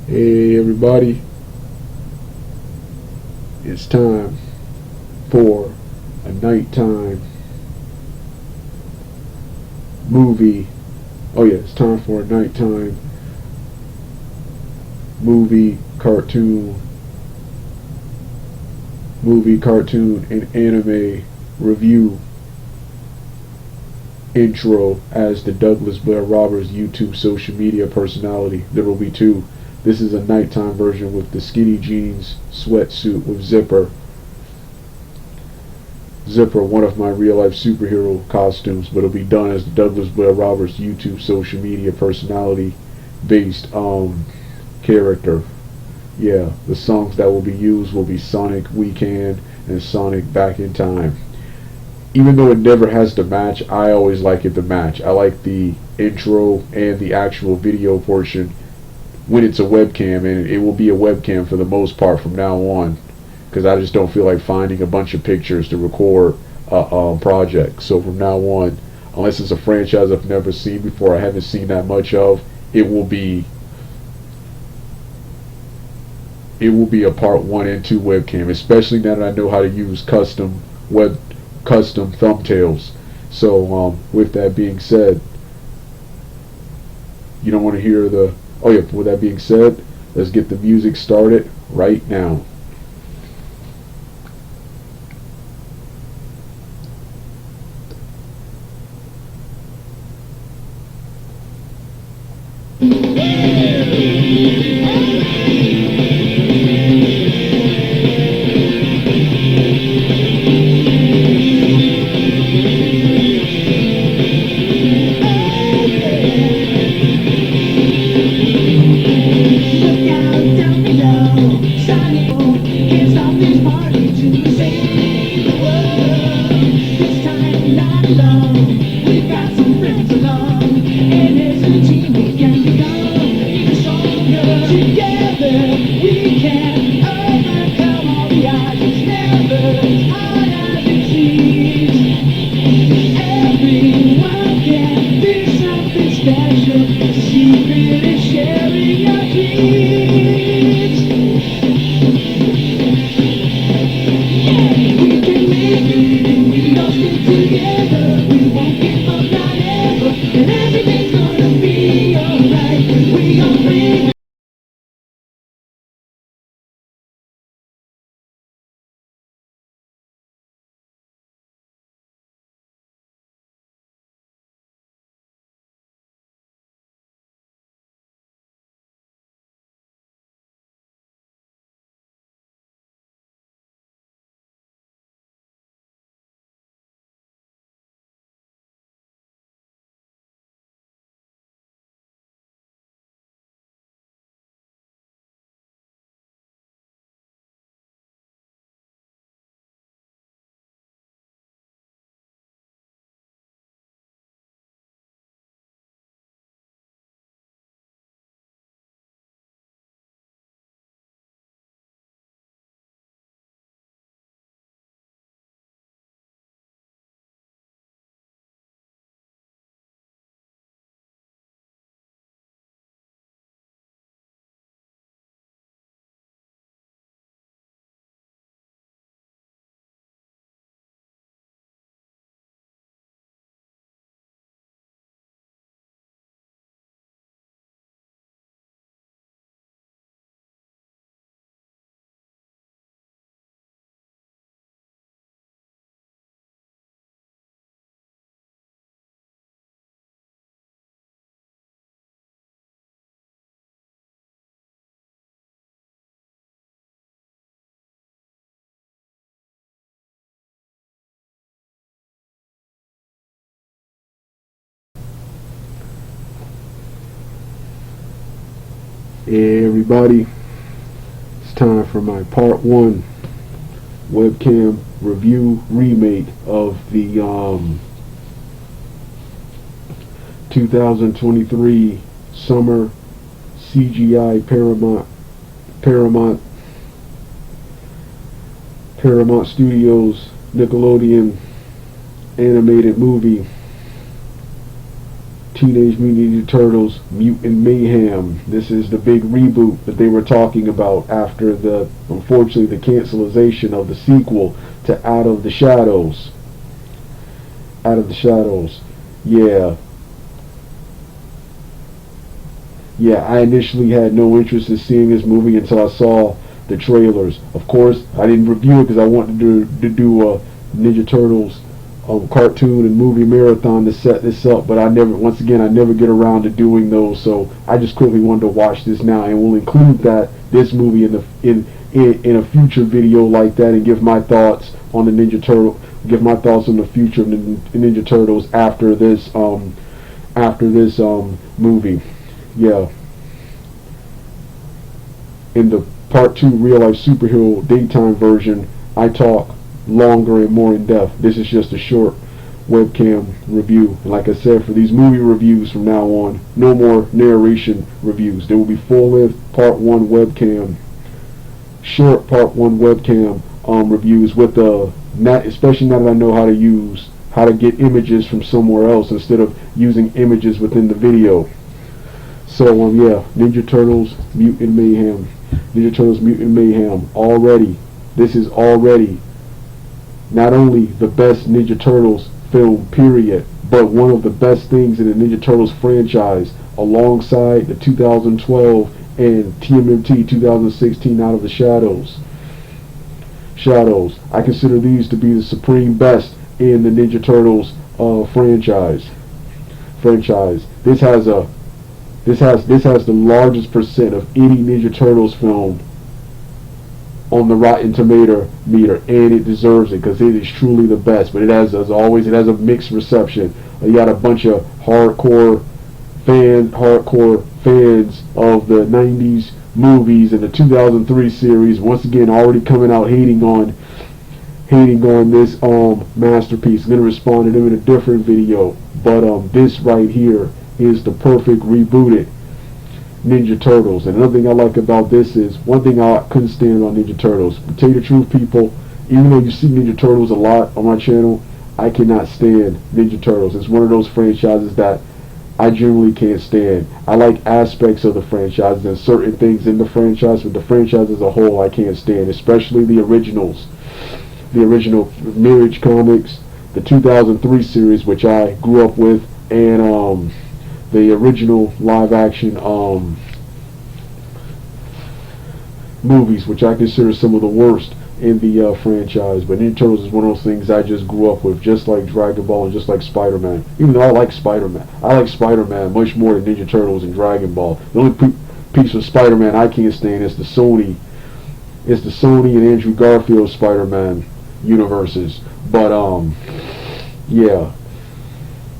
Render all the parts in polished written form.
Hey everybody, it's time for a nighttime movie. Oh yeah, it's time for a nighttime movie, cartoon, and anime review intro as the Douglas Blair Roberts YouTube social media personality. There will be two. This is a nighttime version with the skinny jeans sweatsuit with Zipper, one of my real life superhero costumes, but it'll be done as the Douglas Blair Roberts YouTube social media personality based character. Yeah, the songs that will be used will be Sonic Weekend and Sonic Back in Time. Even though it never has to match, I always like it to match. I like the intro and the actual video portion when it's a webcam, and it will be a webcam for the most part from now on, because I just don't feel like finding a bunch of pictures to record a project. So from now on, unless it's a franchise I've never seen before, I haven't seen that much of, it will be a part 1 and 2 webcam, especially now that I know how to use custom thumbtails. So with that being said, you don't want to hear the with that being said, let's get the music started right now. Hey everybody, it's time for my part 1 webcam review remake of the 2023 summer CGI Paramount Studios Nickelodeon animated movie Teenage Mutant Ninja Turtles Mutant Mayhem. This is the big reboot that they were talking about after the, unfortunately, the cancellation of the sequel to Out of the Shadows. Out of the Shadows. Yeah. Yeah, I initially had no interest in seeing this movie until I saw the trailers. Of course, I didn't review it because I wanted to do a Ninja Turtles cartoon and movie marathon to set this up, but I never get around to doing those, so I just quickly wanted to watch this now, and we'll include this movie in a future video like that, and give my thoughts on the Ninja Turtle, give my thoughts on the future of the Ninja Turtles after this movie. Yeah. In the Part 2 real life superhero daytime version, I talk longer and more in depth. This is just a short webcam review, and like I said, for these movie reviews from now on, no more narration reviews. There will be full-length Part 1 webcam, short Part 1 webcam reviews with especially now that I know how to get images from somewhere else instead of using images within the video. So yeah, Ninja Turtles Mutant Mayhem. Ninja Turtles Mutant Mayhem. This is already not only the best Ninja Turtles film, period, but one of the best things in the Ninja Turtles franchise, alongside the 2012 and TMNT 2016 Out of the Shadows. I consider these to be the supreme best in the Ninja Turtles franchise. This has the largest percent of any Ninja Turtles film on the Rotten Tomato meter, and it deserves it because it is truly the best. But it has, as always, a mixed reception. You got a bunch of hardcore fans of the 90s movies and the 2003 series, once again already coming out hating on this masterpiece. I'm going to respond to them in a different video, but this right here is the perfect rebooted Ninja Turtles. And another thing I like about this is, one thing I couldn't stand on Ninja Turtles, to tell you the truth, people, even though you see Ninja Turtles a lot on my channel, I cannot stand Ninja Turtles. It's one of those franchises that I generally can't stand. I like aspects of the franchise and certain things in the franchise, but the franchise as a whole I can't stand, especially the originals. The original Mirage comics, the 2003 series, which I grew up with, and the original live-action movies, which I consider some of the worst in the franchise. But Ninja Turtles is one of those things I just grew up with, just like Dragon Ball and just like Spider-Man. Even though I like Spider-Man much more than Ninja Turtles and Dragon Ball. The only piece of Spider-Man I can't stand is the Sony and Andrew Garfield Spider-Man universes. But yeah.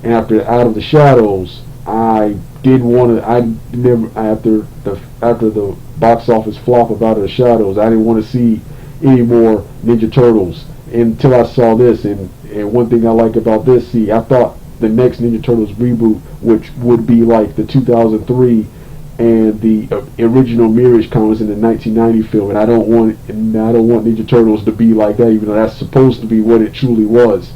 And after Out of the Shadows, after the box office flop of Out of the Shadows, I didn't want to see any more Ninja Turtles until I saw this. And one thing I like about this, I thought the next Ninja Turtles reboot, which would be like the 2003 and the original Mirage comics in the 1990 film, and I don't want Ninja Turtles to be like that, even though that's supposed to be what it truly was.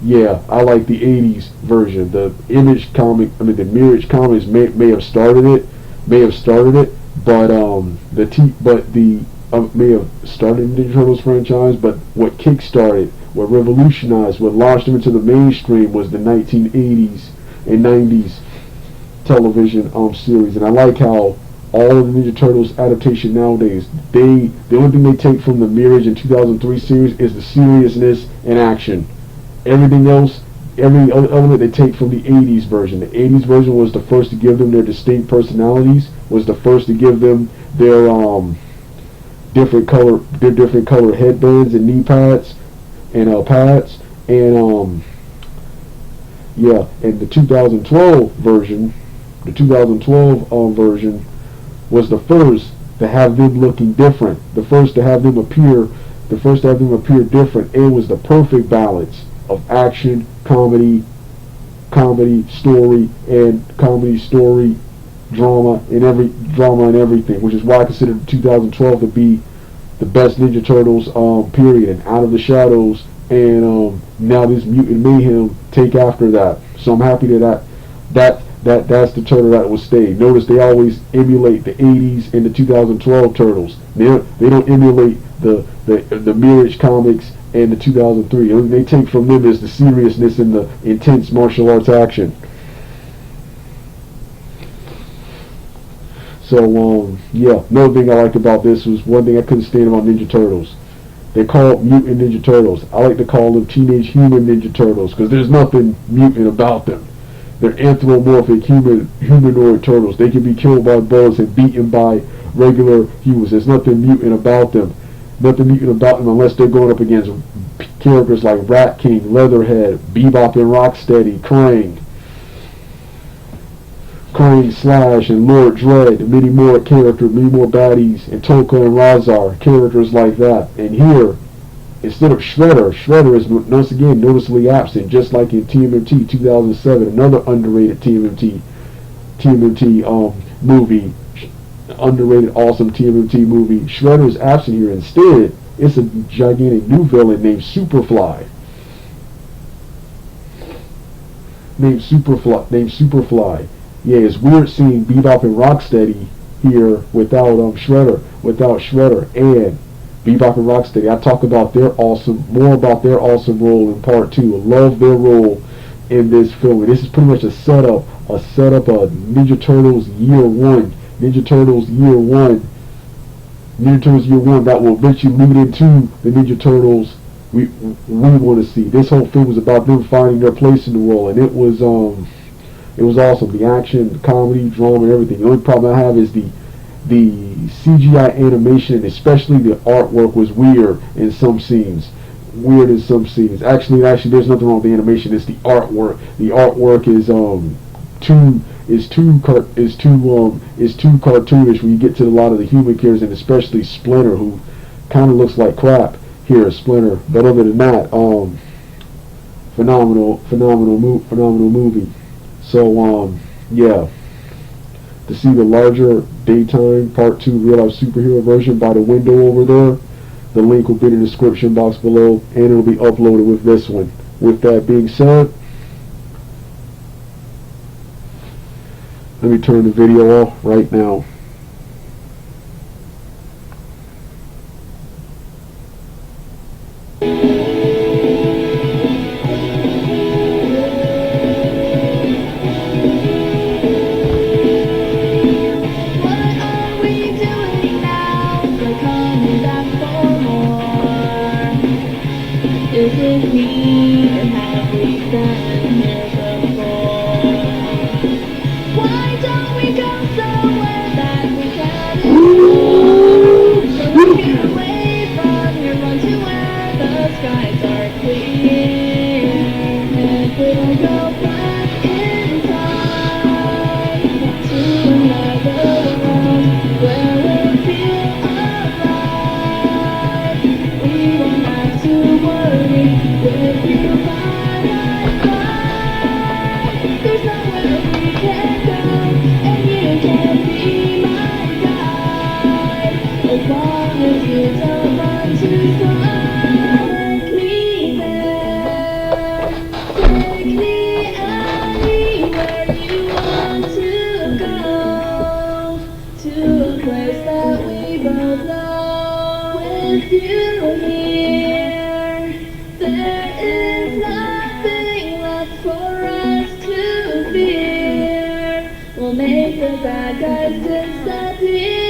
Yeah, I like the 80s version. The Mirage comics may have started it, may have started Ninja Turtles franchise, but what kickstarted, what revolutionized, what launched them into the mainstream was the 1980s and 90s television series. And I like how all of the Ninja Turtles adaptation nowadays, the only thing they take from the Mirage and 2003 series is the seriousness and action. Everything else, every other element they take from the 80s version. The 80s version was the first to give them their distinct personalities, was the first to give them their different color headbands and knee pads and pads, and yeah, and the 2012 version was the first to have them looking different, the first to have them appear different, and was the perfect balance of action, comedy story, drama and everything, which is why I consider 2012 to be the best Ninja Turtles period. And Out of the Shadows and now this Mutant Mayhem take after that. So I'm happy that's the turtle that will stay. Notice they always emulate the 80s and the 2012 turtles. They don't emulate the Mirage comics and the 2003. The only thing they take from them is the seriousness and the intense martial arts action. So yeah, another thing I liked about this was one thing I couldn't stand about Ninja Turtles. They call it Mutant Ninja Turtles. I like to call them Teenage Human Ninja Turtles because there's nothing mutant about them. They're anthropomorphic humanoid turtles. They can be killed by bullets and beaten by regular humans. There's nothing mutant about them. Nothing mutant about them unless they're going up against characters like Rat King, Leatherhead, Bebop and Rocksteady, Krang, Slash, and Lord Dread, many more characters, many more baddies, and Toka and Razar, characters like that. And here, instead of Shredder is once again noticeably absent, just like in TMNT 2007, another underrated TMNT movie, underrated awesome TMNT movie. Shredder is absent here. Instead, it's a gigantic new villain named Superfly. Named Superfly. Yeah, it's weird seeing Bebop and Rocksteady here without Shredder, and Bebop and Rocksteady. I talk about more about their awesome role in part 2. I love their role in this film. And this is pretty much a setup of Ninja Turtles Year 1. Ninja Turtles Year 1 that will eventually lead into the Ninja Turtles we want to see. This whole film was about them finding their place in the world, and it was awesome. The action, the comedy, drama, everything. The only problem I have is the CGI animation, and especially the artwork, was weird in some scenes. Actually, there's nothing wrong with the animation. It's the artwork. The artwork is too cartoonish when you get to a lot of the human characters, and especially Splinter, who kind of looks like crap here. Splinter, but other than that, phenomenal movie. So yeah, to see the larger daytime Part 2 real life superhero version by the window over there, the link will be in the description box below, and it'll be uploaded with this one. With that being said, let me turn the video off right now. Is it me, or have we been here before? Why don't we go somewhere that we can explore? So we get away from here, run to where the skies are clear. And we'll go back in time to another world where we'll feel alive. We won't have to worry. With you by my side, there's nowhere we can go, and you can be my guide. As long as you don't run too far, take me there, take me anywhere you want to go, to a place that we both know. With you here, there is nothing left for us to fear. We'll make the bad guys disappear.